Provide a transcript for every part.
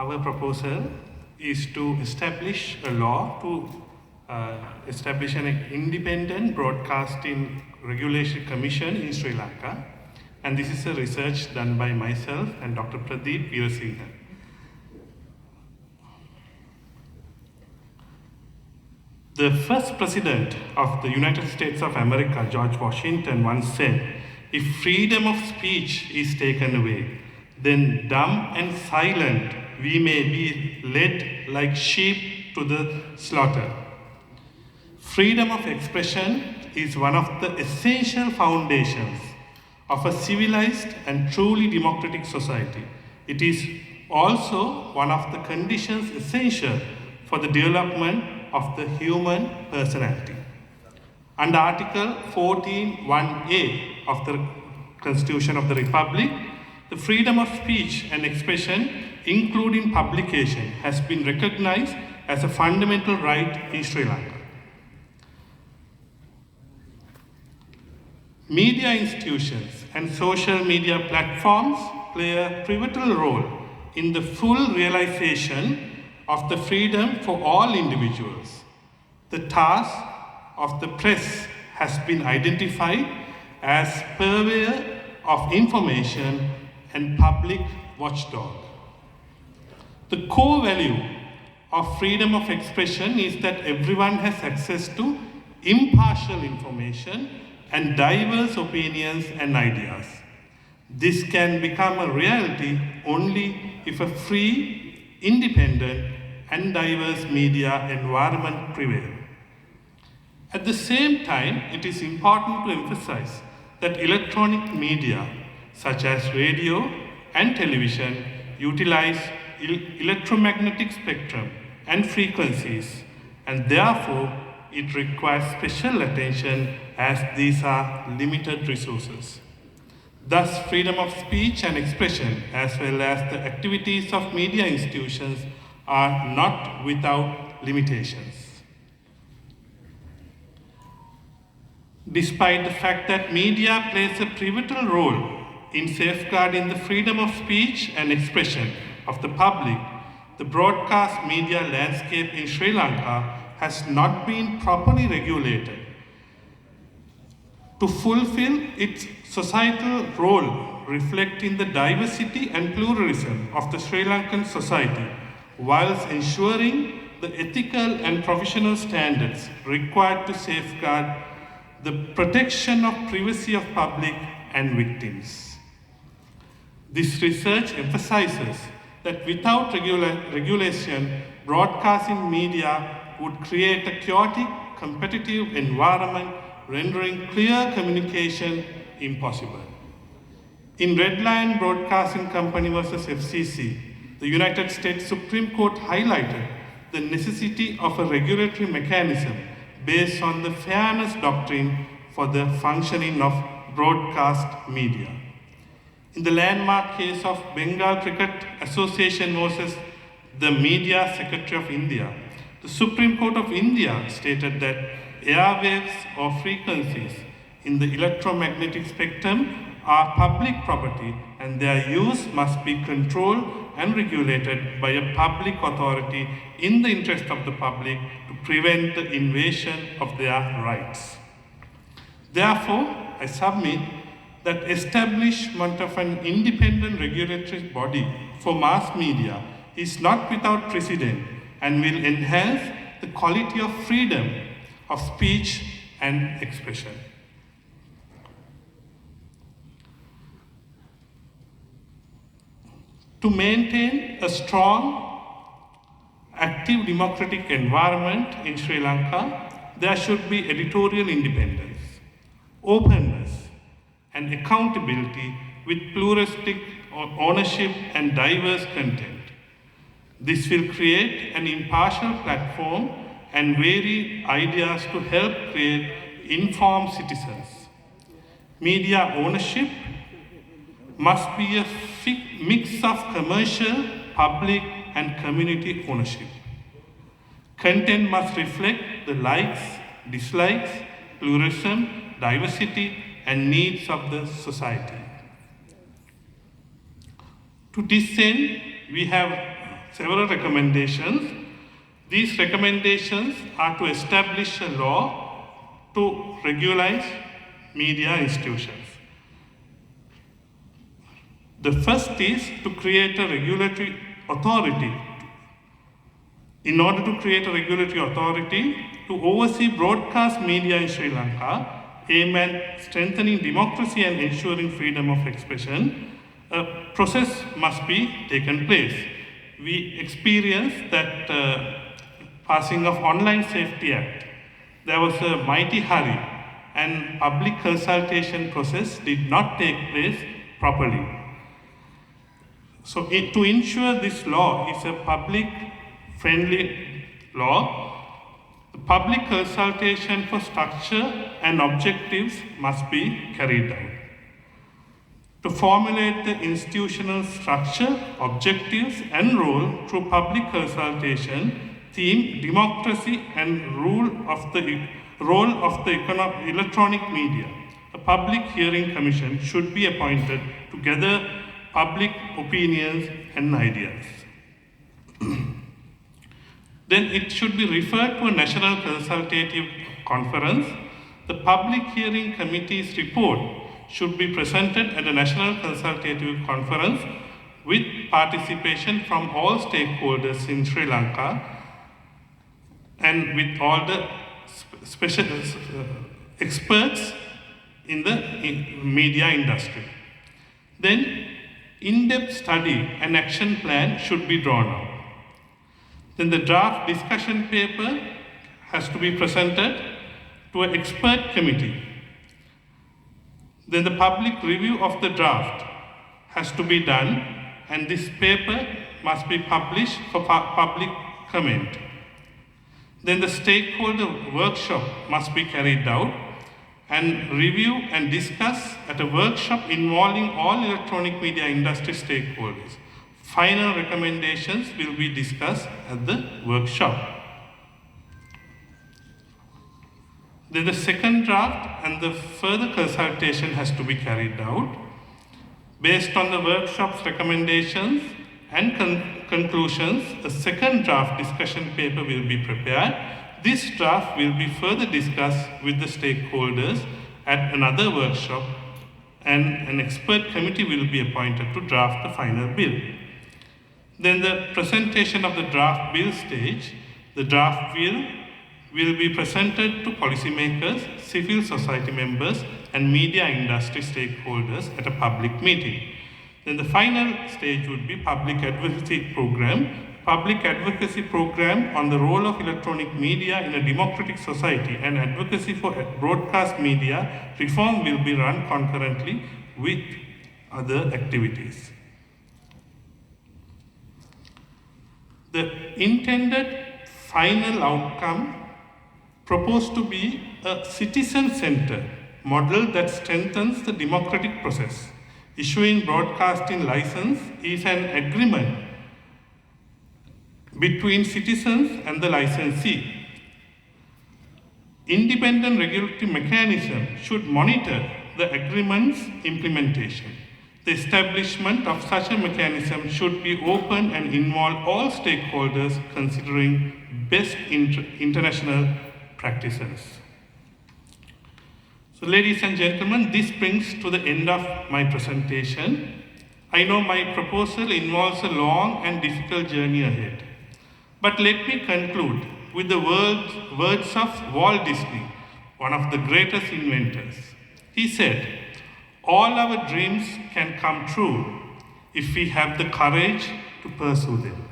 Our proposal is to establish a law to establish an independent broadcasting regulation commission in Sri Lanka. And this is a research done by myself and Dr. Pradeep Veerasinghe. The first president of the United States of America, George Washington, once said, "If freedom of speech is taken away, then dumb and silent we may be led like sheep to the slaughter." Freedom of expression is one of the essential foundations of a civilized and truly democratic society. It is also one of the conditions essential for the development of the human personality. Under Article 14(1)(a) of the Constitution of the Republic, the freedom of speech and expression, including publication, has been recognized as a fundamental right in Sri Lanka. Media institutions and social media platforms play a pivotal role in the full realization of the freedom for all individuals. The task of the press has been identified as purveyor of information and public watchdog. The core value of freedom of expression is that everyone has access to impartial information and diverse opinions and ideas. This can become a reality only if a free, independent, and diverse media environment prevail. At the same time, it is important to emphasize that electronic media, such as radio and television, utilize electromagnetic spectrum and frequencies, and therefore it requires special attention as these are limited resources. Thus, freedom of speech and expression, as well as the activities of media institutions, are not without limitations. Despite the fact that media plays a pivotal role in safeguarding the freedom of speech and expression of the public, the broadcast media landscape in Sri Lanka has not been properly regulated. To fulfill its societal role reflecting the diversity and pluralism of the Sri Lankan society, whilst ensuring the ethical and professional standards required to safeguard the protection of privacy of public and victims. This research emphasizes that without regulation, broadcasting media would create a chaotic, competitive environment, rendering clear communication impossible. In Red Lion Broadcasting Company versus FCC, the United States Supreme Court highlighted the necessity of a regulatory mechanism based on the fairness doctrine for the functioning of broadcast media. In the landmark case of Bengal Cricket Association versus the Media Secretary of India, the Supreme Court of India stated that airwaves or frequencies in the electromagnetic spectrum are public property and their use must be controlled and regulated by a public authority in the interest of the public to prevent the invasion of their rights. Therefore, I submit that establishment of an independent regulatory body for mass media is not without precedent and will enhance the quality of freedom of speech and expression. To maintain a strong, active democratic environment in Sri Lanka, there should be editorial independence, openness, and accountability with pluralistic ownership and diverse content. This will create an impartial platform and vary ideas to help create informed citizens. Media ownership must be a mix of commercial, public, and community ownership. Content must reflect the likes, dislikes, pluralism, diversity, and needs of the society. To this end, we have several recommendations. These recommendations are to establish a law to regulate media institutions. The first is to create a regulatory authority. In order to create a regulatory authority to oversee broadcast media in Sri Lanka, aim at strengthening democracy and ensuring freedom of expression, a process must be taken place. We experienced that passing of Online Safety Act. There was a mighty hurry and public consultation process did not take place properly. So to ensure this law is a public-friendly law, the public consultation for structure and objectives must be carried out. To formulate the institutional structure, objectives, and role through public consultation, theme democracy and role of the electronic media. A public hearing commission should be appointed to gather public opinions and ideas. Then it should be referred to a national consultative conference. The public hearing committee's report should be presented at a national consultative conference with participation from all stakeholders in Sri Lanka and with all the special experts in the media industry. Then in-depth study and action plan should be drawn up. Then the draft discussion paper has to be presented to an expert committee. Then the public review of the draft has to be done and this paper must be published for public comment. Then the stakeholder workshop must be carried out and review and discuss at a workshop involving all electronic media industry stakeholders. Final recommendations will be discussed at the workshop. Then the second draft and the further consultation has to be carried out. Based on the workshop's recommendations and conclusions, a second draft discussion paper will be prepared. This draft will be further discussed with the stakeholders at another workshop and an expert committee will be appointed to draft the final bill. Then the presentation of the draft bill stage, the draft bill will be presented to policymakers, civil society members, and media industry stakeholders at a public meeting. Then the final stage would be public advocacy program. Public advocacy program on the role of electronic media in a democratic society and advocacy for broadcast media reform will be run concurrently with other activities. The intended final outcome proposed to be a citizen-centered model that strengthens the democratic process. Issuing broadcasting license is an agreement between citizens and the licensee. Independent regulatory mechanism should monitor the agreement's implementation. The establishment of such a mechanism should be open and involve all stakeholders considering best international practices. So ladies and gentlemen, this brings to the end of my presentation. I know my proposal involves a long and difficult journey ahead. But let me conclude with the words of Walt Disney, one of the greatest inventors. He said, "All our dreams can come true if we have the courage to pursue them."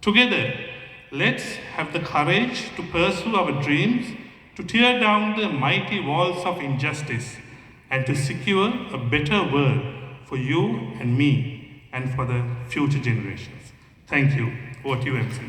Together, let's have the courage to pursue our dreams, to tear down the mighty walls of injustice, and to secure a better world for you and me and for the future generations. Thank you. Over to you, MC.